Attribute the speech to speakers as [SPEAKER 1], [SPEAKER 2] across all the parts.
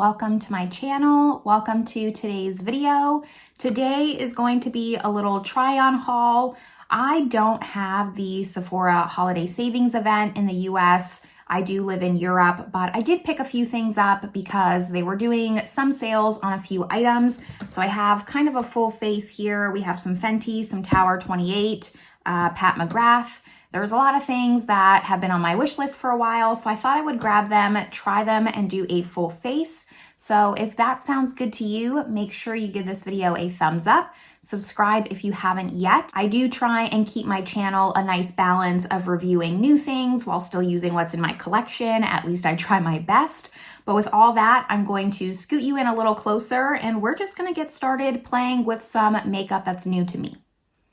[SPEAKER 1] welcome to my channel. Welcome to today's video. Today is going to be a little try-on haul. I don't have the Sephora holiday savings event in the US. I do live in Europe, but I did pick a few things up because they were doing some sales on a few items. So I have kind of a full face here. We have some Fenty, some Tower 28, Pat McGrath. There's a lot of things that have been on my wish list for a while, so I thought I would grab them, try them, and do a full face. So if that sounds good to you, make sure you give this video a thumbs up. Subscribe if you haven't yet. I do try and keep my channel a nice balance of reviewing new things while still using what's in my collection. At least I try my best. But with all that, I'm going to scoot you in a little closer, and we're just gonna get started playing with some makeup that's new to me.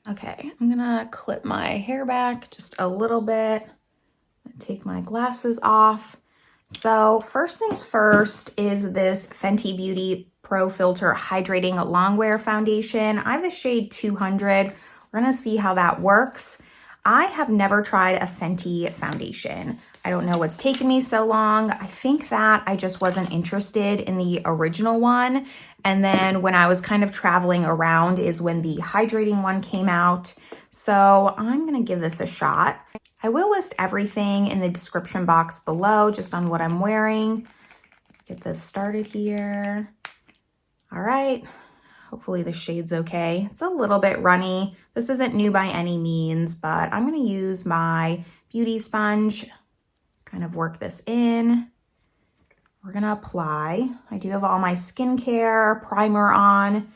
[SPEAKER 1] Okay, I'm gonna clip my hair back just a little bit, take my glasses off. So first things first is this Fenty Beauty Pro Filter Hydrating Longwear Foundation. I have the shade 200. We're gonna see how that works. I have never tried a Fenty foundation. I don't know what's taken me so long. I think that I just wasn't interested in the original one. And then when I was kind of traveling around is when the hydrating one came out. So I'm gonna give this a shot. I will list everything in the description box below, just on what I'm wearing. Get this started here. All right, hopefully the shade's okay. It's a little bit runny. This isn't new by any means, but I'm gonna use my beauty sponge, kind of work this in. We're gonna apply. I do have all my skincare primer on.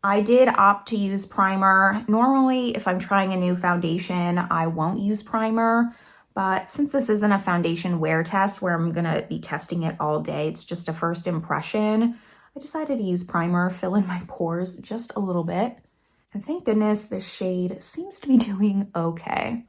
[SPEAKER 1] I did opt to use primer. Normally, if I'm trying a new foundation, I won't use primer, but since this isn't a foundation wear test where I'm gonna be testing it all day, it's just a first impression, I decided to use primer, fill in my pores just a little bit. And thank goodness this shade seems to be doing okay.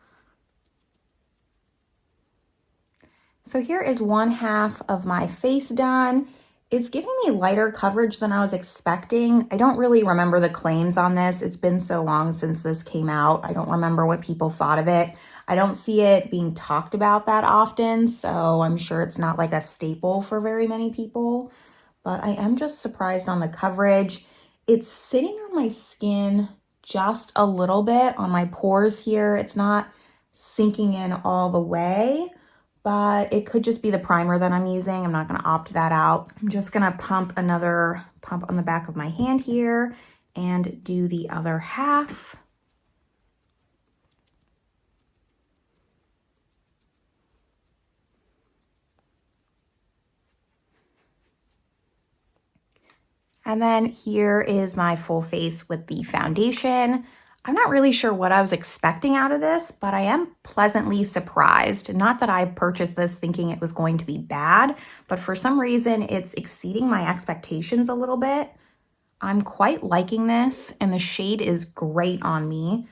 [SPEAKER 1] So here is one half of my face done. It's giving me lighter coverage than I was expecting. I don't really remember the claims on this. It's been so long since this came out. I don't remember what people thought of it. I don't see it being talked about that often, so I'm sure it's not like a staple for very many people. But I am just surprised on the coverage. It's sitting on my skin just a little bit on my pores here. It's not sinking in all the way, but it could just be the primer that I'm using. I'm not gonna opt that out. I'm just gonna pump another pump on the back of my hand here and do the other half. And then here is my full face with the foundation. I'm not really sure what I was expecting out of this, but I am pleasantly surprised. Not that I purchased this thinking it was going to be bad, but for some reason it's exceeding my expectations a little bit. I'm quite liking this, and the shade is great on me.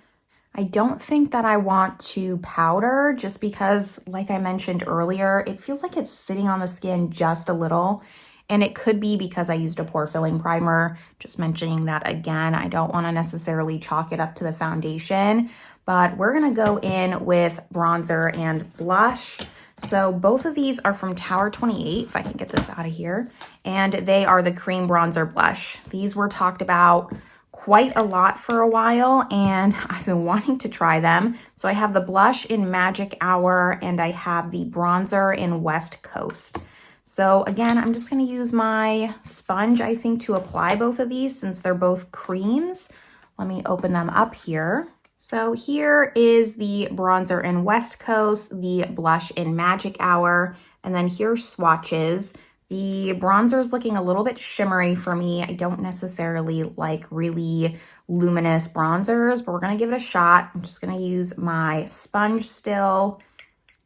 [SPEAKER 1] I don't think that I want to powder just because, like I mentioned earlier, it feels like it's sitting on the skin just a little. And it could be because I used a pore filling primer. Just mentioning that again, I don't want to necessarily chalk it up to the foundation, but we're going to go in with bronzer and blush. So both of these are from Tower 28, if I can get this out of here, and they are the cream bronzer blush. These were talked about quite a lot for a while, and I've been wanting to try them. So I have the blush in Magic Hour, and I have the bronzer in West Coast. So again, I'm just gonna use my sponge, I think, to apply both of these since they're both creams. Let me open them up here. So here is the bronzer in West Coast, the blush in Magic Hour, and then here's swatches. The bronzer is looking a little bit shimmery for me. I don't necessarily like really luminous bronzers, but we're gonna give it a shot. I'm just gonna use my sponge still.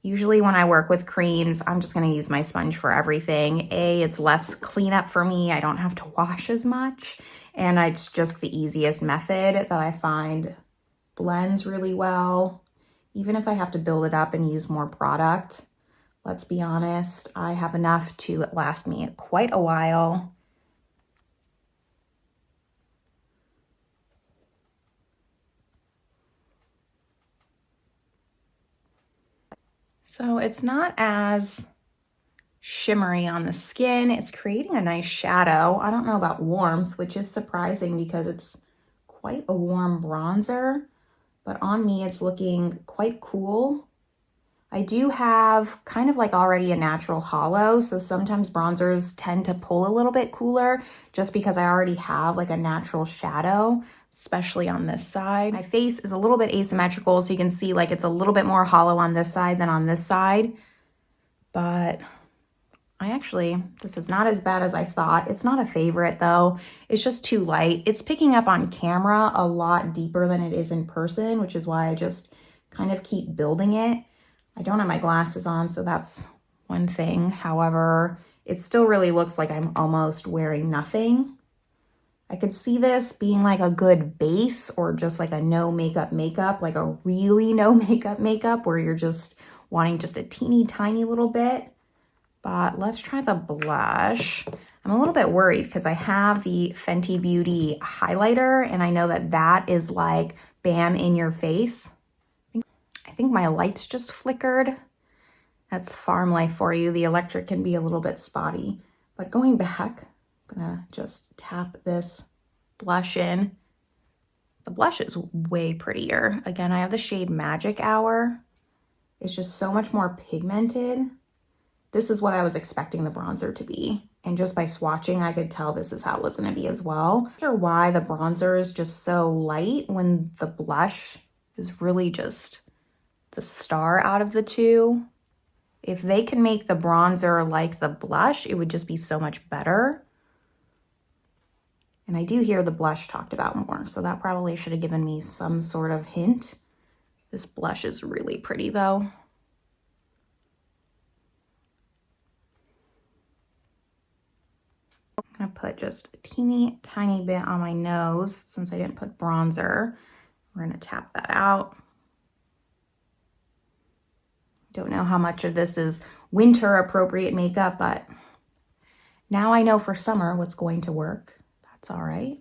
[SPEAKER 1] Usually when I work with creams, I'm just gonna use my sponge for everything. It's less cleanup for me. I don't have to wash as much. And it's just the easiest method that I find blends really well. Even if I have to build it up and use more product, let's be honest, I have enough to last me quite a while. So it's not as shimmery on the skin. It's creating a nice shadow. I don't know about warmth, which is surprising because it's quite a warm bronzer, but on me it's looking quite cool. I do have kind of like already a natural hollow, so sometimes bronzers tend to pull a little bit cooler just because I already have like a natural shadow, especially on this side. My face is a little bit asymmetrical, so you can see like it's a little bit more hollow on this side than on this side, but this is not as bad as I thought. It's not a favorite though. It's just too light. It's picking up on camera a lot deeper than it is in person, which is why I just kind of keep building it. I don't have my glasses on, so that's one thing. However, it still really looks like I'm almost wearing nothing. I could see this being like a good base or just like a no makeup, like a really no makeup where you're just wanting just a teeny tiny little bit. But let's try the blush. I'm a little bit worried because I have the Fenty Beauty highlighter and I know that that is like bam in your face. I think my lights just flickered. That's farm life for you. The electric can be a little bit spotty. But going back, I'm gonna just tap this blush in. The blush is way prettier. Again, I have the shade Magic Hour. It's just so much more pigmented. This is what I was expecting the bronzer to be. And just by swatching, I could tell this is how it was gonna be as well. Not sure why the bronzer is just so light when the blush is really just the star out of the two. If they can make the bronzer like the blush, it would just be so much better. And I do hear the blush talked about more, so that probably should have given me some sort of hint. This blush is really pretty though. I'm gonna put just a teeny tiny bit on my nose since I didn't put bronzer. We're gonna tap that out. Don't know how much of this is winter appropriate makeup, but now I know for summer what's going to work. That's all right.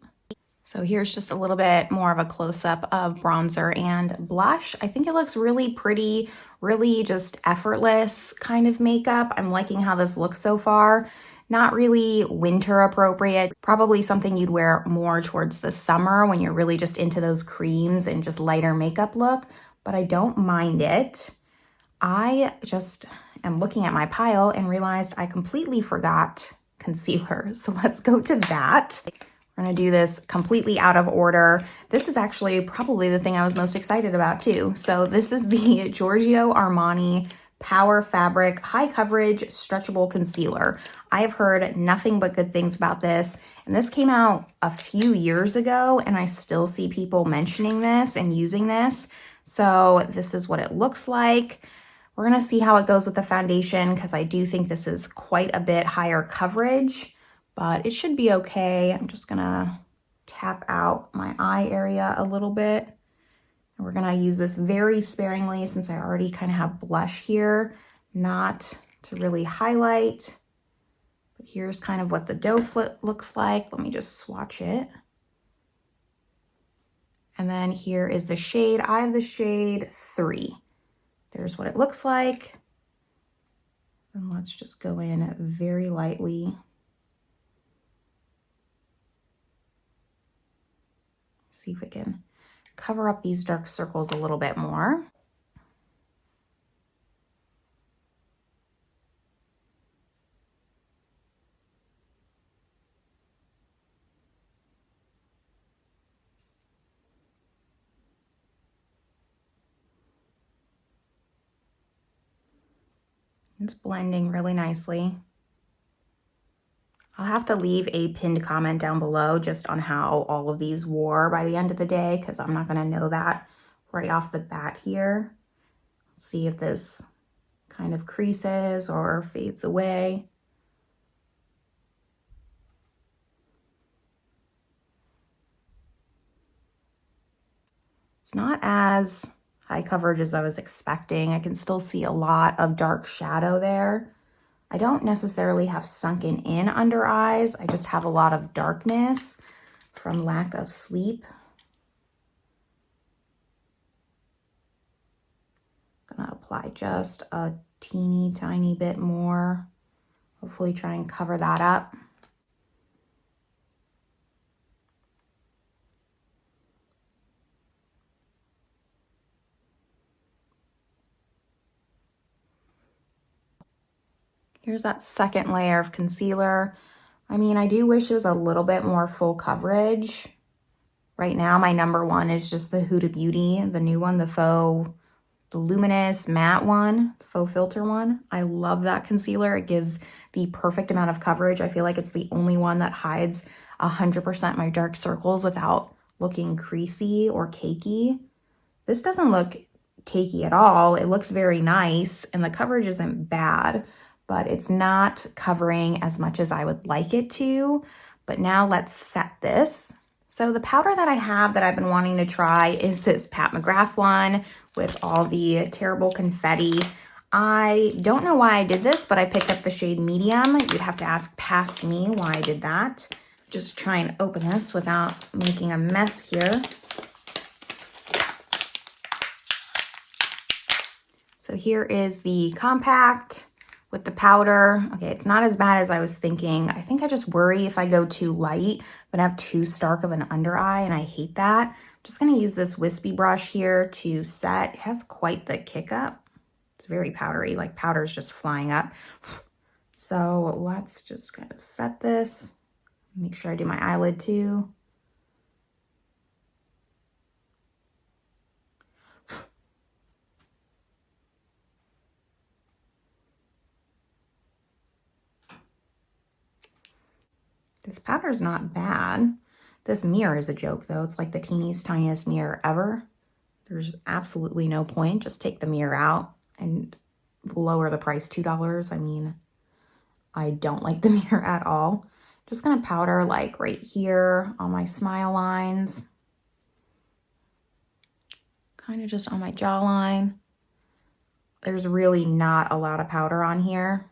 [SPEAKER 1] So here's just a little bit more of a close-up of bronzer and blush. I think it looks really pretty, really just effortless kind of makeup. I'm liking how this looks so far. Not really winter appropriate, probably something you'd wear more towards the summer when you're really just into those creams and just lighter makeup look, but I don't mind it. I just am looking at my pile and realized I completely forgot concealer. So let's go to that. We're gonna do this completely out of order. This is actually probably the thing I was most excited about too. So this is the Giorgio Armani Power Fabric High Coverage Stretchable Concealer. I have heard nothing but good things about this. And this came out a few years ago and I still see people mentioning this and using this. So this is what it looks like. We're gonna see how it goes with the foundation because I do think this is quite a bit higher coverage, but it should be okay. I'm just gonna tap out my eye area a little bit. And we're gonna use this very sparingly since I already kind of have blush here, not to really highlight. But here's kind of what the doe looks like. Let me just swatch it. And then here is the shade. I have the shade 3. There's what it looks like. And let's just go in very lightly. See if we can cover up these dark circles a little bit more. It's blending really nicely. I'll have to leave a pinned comment down below just on how all of these wore by the end of the day because I'm not going to know that right off the bat here. See if this kind of creases or fades away. It's not as high coverage as I was expecting. I can still see a lot of dark shadow there. I don't necessarily have sunken in under eyes. I just have a lot of darkness from lack of sleep. I'm gonna apply just a teeny tiny bit more hopefully try and cover that up. Here's that second layer of concealer. I mean, I do wish it was a little bit more full coverage. Right now, my number one is just the Huda Beauty, the new one, the luminous matte one, faux filter one. I love that concealer. It gives the perfect amount of coverage. I feel like it's the only one that hides 100% my dark circles without looking creasy or cakey. This doesn't look cakey at all. It looks very nice and the coverage isn't bad, but it's not covering as much as I would like it to. But now let's set this. So the powder that I have that I've been wanting to try is this Pat McGrath one with all the terrible confetti. I don't know why I did this, but I picked up the shade medium. You'd have to ask past me why I did that. Just try and open this without making a mess here. So here is the compact with the powder. Okay, it's not as bad as I was thinking. I think I just worry if I go too light, but I have too stark of an under eye, and I hate that. I'm just gonna use this wispy brush here to set. It has quite the kick up. It's very powdery, like powder's just flying up. So let's just kind of set this. Make sure I do my eyelid too. This powder's not bad. This mirror is a joke though. It's like the teeniest, tiniest mirror ever. There's absolutely no point. Just take the mirror out and lower the price $2. I mean, I don't like the mirror at all. Just gonna powder like right here on my smile lines. Kind of just on my jawline. There's really not a lot of powder on here.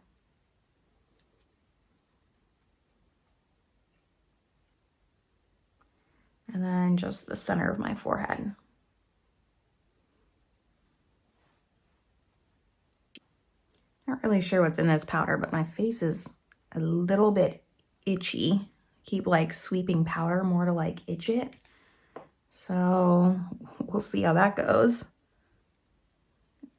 [SPEAKER 1] And then just the center of my forehead. Not really sure what's in this powder, but my face is a little bit itchy. Keep like sweeping powder more to like itch it. So we'll see how that goes.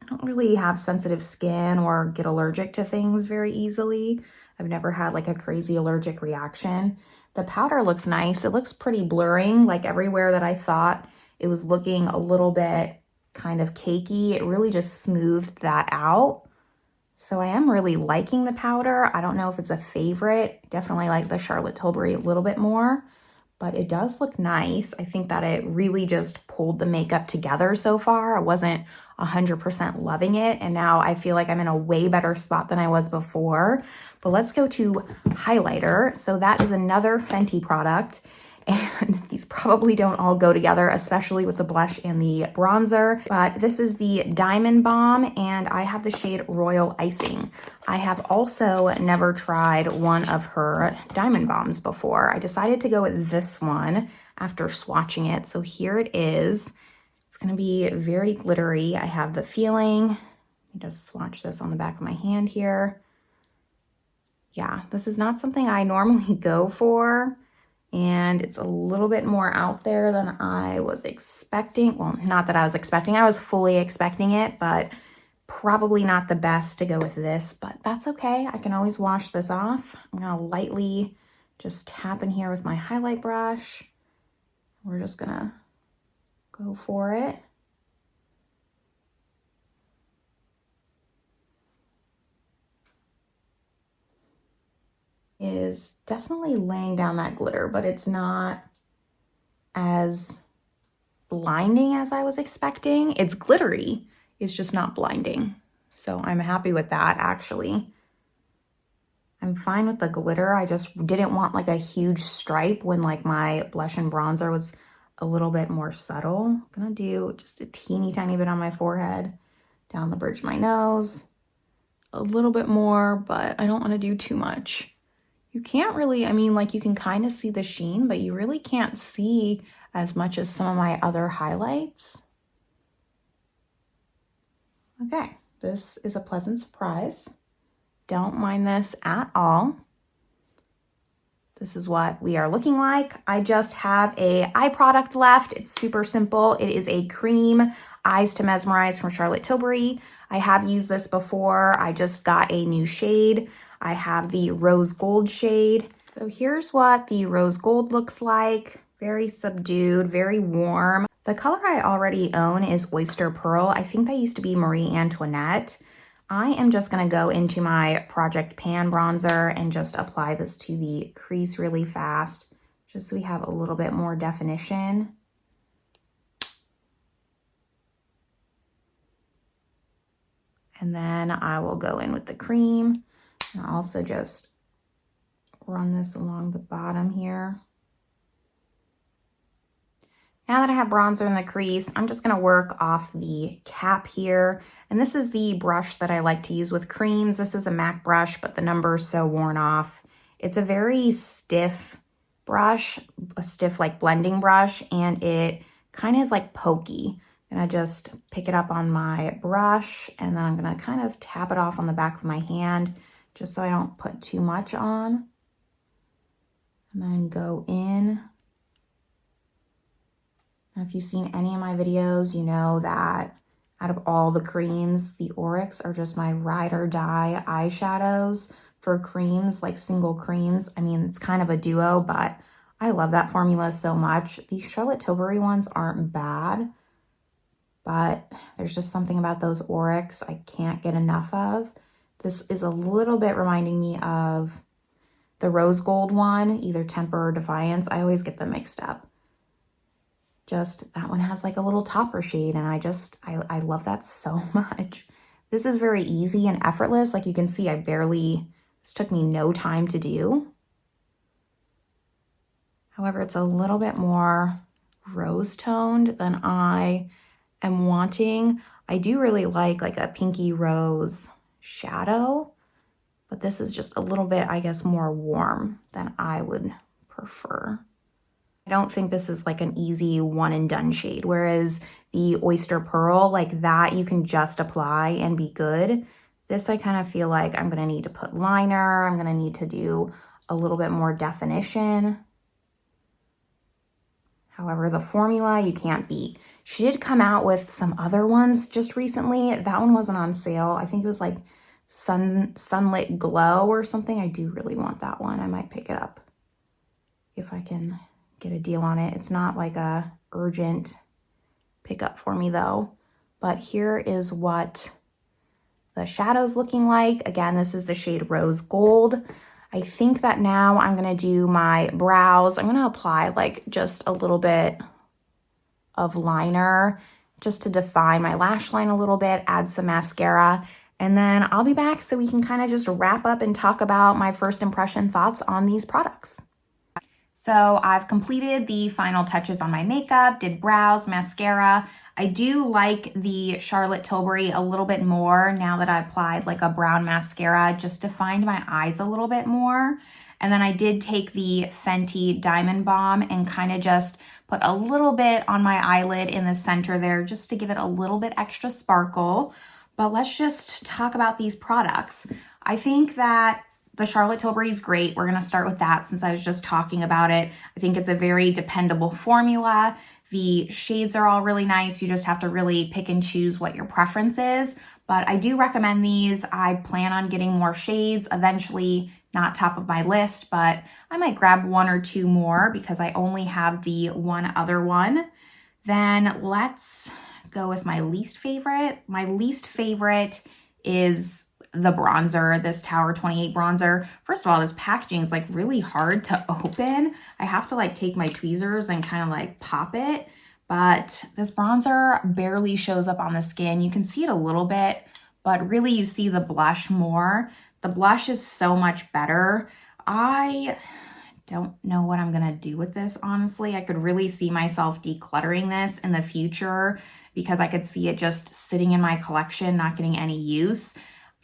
[SPEAKER 1] I don't really have sensitive skin or get allergic to things very easily. I've never had like a crazy allergic reaction. The powder looks nice. It looks pretty blurring, like everywhere that I thought it was looking a little bit kind of cakey. It really just smoothed that out. So I am really liking the powder. I don't know if it's a favorite. Definitely like the Charlotte Tilbury a little bit more, but it does look nice. I think that it really just pulled the makeup together so far. I wasn't 100% loving it, and now I feel like I'm in a way better spot than I was before. But let's go to highlighter. So that is another Fenty product, and these probably don't all go together, especially with the blush and the bronzer. But this is the Diamond Bomb, and I have the shade Royal Icing. I have also never tried one of her Diamond Bombs before. I decided to go with this one after swatching it. So here it is. It's gonna be very glittery. I have the feeling. Let me just swatch this on the back of my hand here. Yeah, this is not something I normally go for, and it's a little bit more out there than I was expecting. Well, not that I was expecting. I was fully expecting it, but probably not the best to go with this, but that's okay. I can always wash this off. I'm gonna lightly just tap in here with my highlight brush. We're just gonna go for it. Is definitely laying down that glitter, but it's not as blinding as I was expecting. It's glittery, it's just not blinding. So I'm happy with that, actually. I'm fine with the glitter. I just didn't want like a huge stripe when like my blush and bronzer was a little bit more subtle. I'm gonna do just a teeny tiny bit on my forehead, down the bridge of my nose, a little bit more, but I don't want to do too much. You can't really, I mean, like you can kind of see the sheen, but you really can't see as much as some of my other highlights. Okay, this is a pleasant surprise. Don't mind this at all. This is what we are looking like. I just have a eye product left. It's super simple. It is a cream Eyes to Mesmerize from Charlotte Tilbury. I have used this before. I just got a new shade. I have the rose gold shade. So here's what the rose gold looks like. Very subdued, very warm. The color I already own is Oyster Pearl. I think that used to be Marie Antoinette. I am just going to go into my Project Pan bronzer and just apply this to the crease really fast, just so we have a little bit more definition. And then I will go in with the cream and also just run this along the bottom here. Now that I have bronzer in the crease, I'm just gonna work off the cap here. And this is the brush that I like to use with creams. This is a MAC brush, but the number's so worn off. It's a very stiff brush, a stiff like blending brush, and it kind of is like pokey. And I just pick it up on my brush, and then I'm gonna kind of tap it off on the back of my hand, just so I don't put too much on. And then go in. Now, if you've seen any of my videos, you know that out of all the creams, the Oryx are just my ride or die eyeshadows for creams, like single creams. I mean, it's kind of a duo, but I love that formula so much. These Charlotte Tilbury ones aren't bad, but there's just something about those Oryx I can't get enough of. This is a little bit reminding me of the rose gold one, either Temper or Defiance. I always get them mixed up. Just that one has like a little topper shade, and I love that so much. This is very easy and effortless. Like you can see, this took me no time to do. However, it's a little bit more rose toned than I am wanting. I do really like a pinky rose shadow, but this is just a little bit, I guess, more warm than I would prefer. I don't think this is like an easy one and done shade, whereas the Oyster Pearl, like that, you can just apply and be good. This, I kind of feel like I'm gonna need to put liner. I'm gonna need to do a little bit more definition. However, the formula you can't beat. She did come out with some other ones just recently. That one wasn't on sale. I think it was like Sunlit Glow or something. I do really want that one. I might pick it up if I can get a deal on it. It's not like a urgent pickup for me though. But here is what the shadow's looking like. Again, this is the shade Rose Gold. I think that now I'm gonna do my brows. I'm gonna apply like just a little bit of liner just to define my lash line a little bit, add some mascara, and then I'll be back so we can kind of just wrap up and talk about my first impression thoughts on these products. So I've completed the final touches on my makeup, did brows, mascara. I do like the Charlotte Tilbury a little bit more now that I applied like a brown mascara, just defined my eyes a little bit more. And then I did take the Fenty Diamond Balm and kind of just put a little bit on my eyelid in the center there just to give it a little bit extra sparkle. But let's just talk about these products. I think that the Charlotte Tilbury is great. We're gonna start with that since I was just talking about it. I think it's a very dependable formula. The shades are all really nice. You just have to really pick and choose what your preference is. But I do recommend these. I plan on getting more shades eventually, not top of my list, but I might grab one or two more because I only have the one other one. Then let's go with my least favorite. My least favorite is the bronzer, this Tower 28 bronzer. First of all, this packaging is like really hard to open. I have to like take my tweezers and kind of like pop it, but this bronzer barely shows up on the skin. You can see it a little bit, but really you see the blush more. The blush is so much better. I don't know what I'm gonna do with this, honestly. I could really see myself decluttering this in the future because I could see it just sitting in my collection, not getting any use.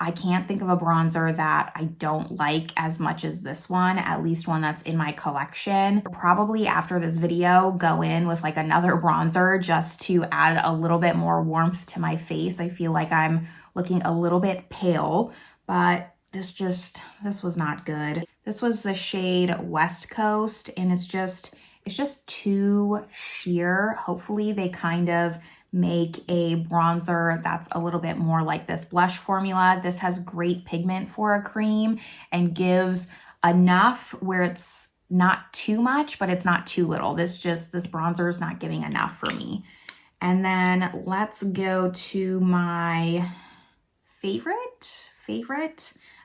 [SPEAKER 1] I can't think of a bronzer that I don't like as much as this one, at least one that's in my collection. Probably after this video, go in with like another bronzer just to add a little bit more warmth to my face. I feel like I'm looking a little bit pale, but this was not good. This was the shade West Coast, and it's just too sheer. Hopefully they kind of make a bronzer that's a little bit more like this blush formula. This has great pigment for a cream and gives enough where it's not too much, but it's not too little. This bronzer is not giving enough for me. And then let's go to my favorite.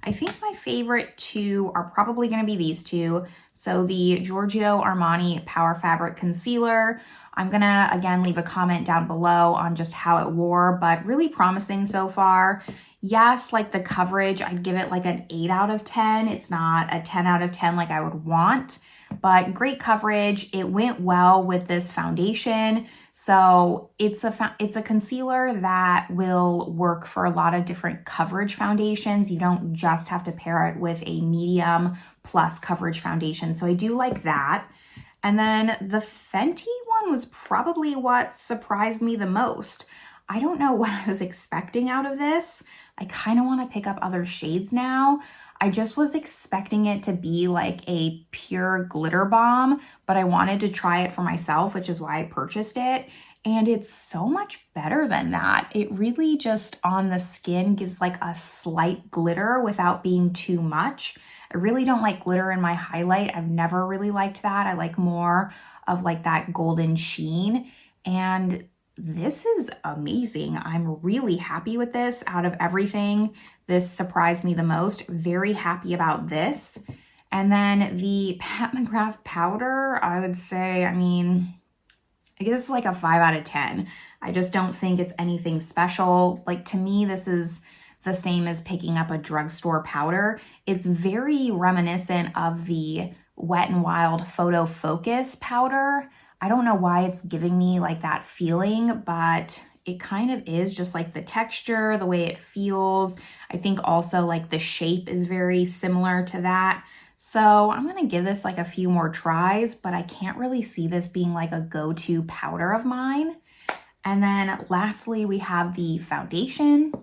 [SPEAKER 1] I think my favorite two are probably going to be these two. So the Giorgio Armani Power Fabric Concealer. I'm going to, again, leave a comment down below on just how it wore, but really promising so far. Yes, like the coverage, I'd give it like an 8 out of 10. It's not a 10 out of 10 like I would want, but great coverage. It went well with this foundation. So it's a concealer that will work for a lot of different coverage foundations. You don't just have to pair it with a medium plus coverage foundation. So I do like that. And then the Fenty one was probably what surprised me the most. I don't know what I was expecting out of this. I kind of want to pick up other shades now. I just was expecting it to be like a pure glitter bomb, but I wanted to try it for myself, which is why I purchased it. And it's so much better than that. It really just on the skin gives like a slight glitter without being too much. I really don't like glitter in my highlight. I've never really liked that. I like more of like that golden sheen. And this is amazing. I'm really happy with this. Out of everything, this surprised me the most. Very happy about this. And then the Pat McGrath powder, I would say, I guess it's like a 5 out of 10. I just don't think it's anything special. Like to me, this is the same as picking up a drugstore powder. It's very reminiscent of the Wet n Wild Photo Focus powder. I don't know why it's giving me like that feeling, but it kind of is, just like the texture, the way it feels. I think also like the shape is very similar to that. So I'm going to give this like a few more tries, but I can't really see this being like a go-to powder of mine. And then lastly, we have the foundation.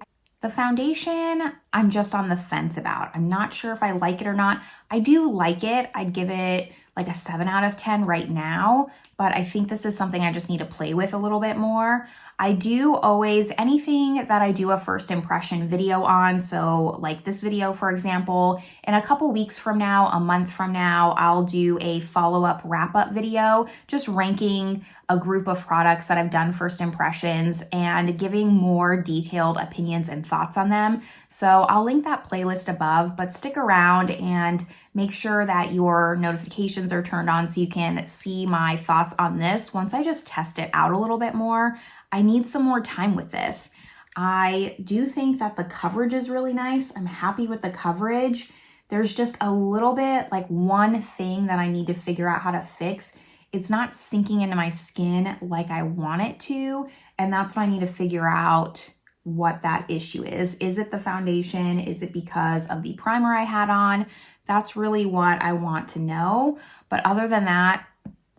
[SPEAKER 1] The foundation, I'm just on the fence about. I'm not sure if I like it or not. I do like it. I'd give it like a 7 out of 10 right now, but I think this is something I just need to play with a little bit more. I do always, anything that I do a first impression video on, so like this video, for example, in a couple weeks from now, a month from now, I'll do a follow-up wrap-up video, just ranking a group of products that I've done first impressions and giving more detailed opinions and thoughts on them. So I'll link that playlist above, but stick around and make sure that your notifications are turned on so you can see my thoughts on this once I just test it out a little bit more. I need some more time with this. I do think that the coverage is really nice. I'm happy with the coverage. There's just a little bit, like one thing that I need to figure out how to fix. It's not sinking into my skin like I want it to, and that's what I need to figure out what that issue is. Is it the foundation? Is it because of the primer I had on? That's really what I want to know. But other than that,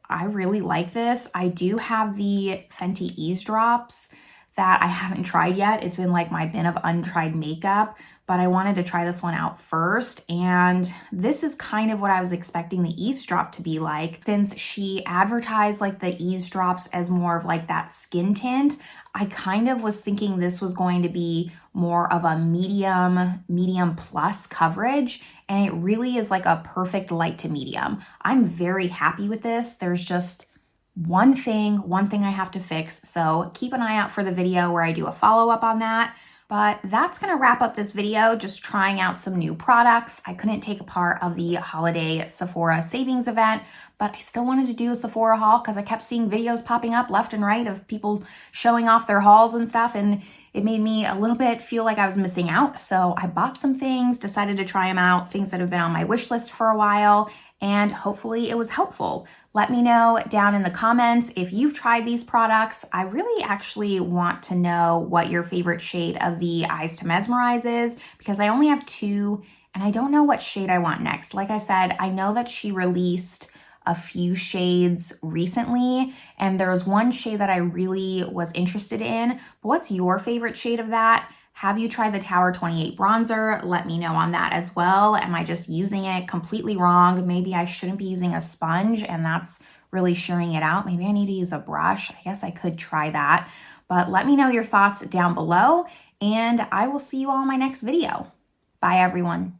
[SPEAKER 1] I really like this. I do have the Fenty Ease Drops that I haven't tried yet. It's in like my bin of untried makeup, but I wanted to try this one out first. And this is kind of what I was expecting the Ease Drop to be like. Since she advertised like the Ease Drops as more of like that skin tint, I kind of was thinking this was going to be more of a medium plus coverage, and it really is like a perfect light to medium. I'm very happy with this. There's just one thing I have to fix, so keep an eye out for the video where I do a follow-up on that. But that's gonna wrap up this video, just trying out some new products. I couldn't take a part of the holiday Sephora savings event, but I still wanted to do a Sephora haul because I kept seeing videos popping up left and right of people showing off their hauls and stuff, and it made me a little bit feel like I was missing out. So I bought some things, decided to try them out, things that have been on my wish list for a while, and hopefully it was helpful. Let me know down in the comments if you've tried these products. I really actually want to know what your favorite shade of the Eyes to Mesmerize is, because I only have 2 and I don't know what shade I want next. Like I said, I know that she released a few shades recently, and there was one shade that I really was interested in. But what's your favorite shade of that? Have you tried the Tower 28 bronzer? Let me know on that as well. Am I just using it completely wrong? Maybe I shouldn't be using a sponge and that's really shearing it out. Maybe I need to use a brush. I guess I could try that. But let me know your thoughts down below, and I will see you all in my next video. Bye, everyone.